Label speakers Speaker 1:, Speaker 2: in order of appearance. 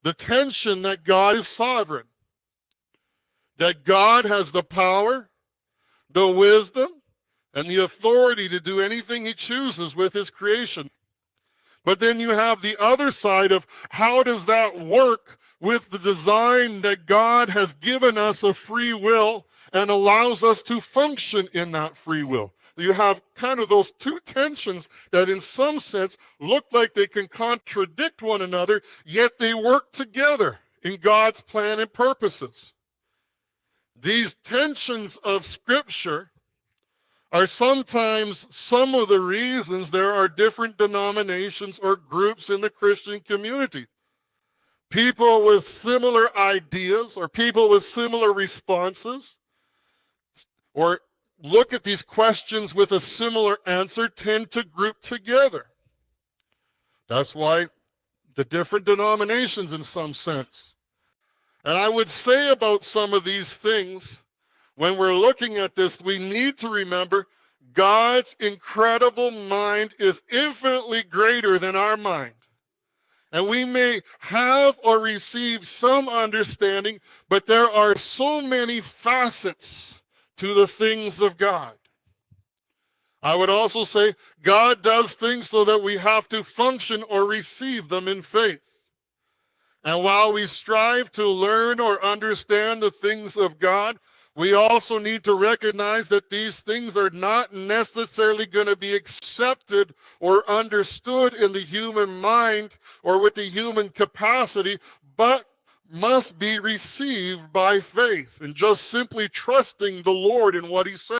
Speaker 1: the tension that God is sovereign, that God has the power, the wisdom, and the authority to do anything he chooses with his creation. But then you have the other side of how does that work with the design that God has given us of free will and allows us to function in that free will. You have kind of those two tensions that in some sense look like they can contradict one another, yet they work together in God's plan and purposes. These tensions of Scripture are sometimes some of the reasons there are different denominations or groups in the Christian community. People with similar ideas or people with similar responses or look at these questions with a similar answer tend to group together. That's why the different denominations in some sense. And I would say about some of these things, when we're looking at this, we need to remember God's incredible mind is infinitely greater than our mind. And we may have or receive some understanding, but there are so many facets to the things of God. I would also say God does things so that we have to function or receive them in faith. And while we strive to learn or understand the things of God, we also need to recognize that these things are not necessarily going to be accepted or understood in the human mind or with the human capacity, but must be received by faith and just simply trusting the Lord in what he says.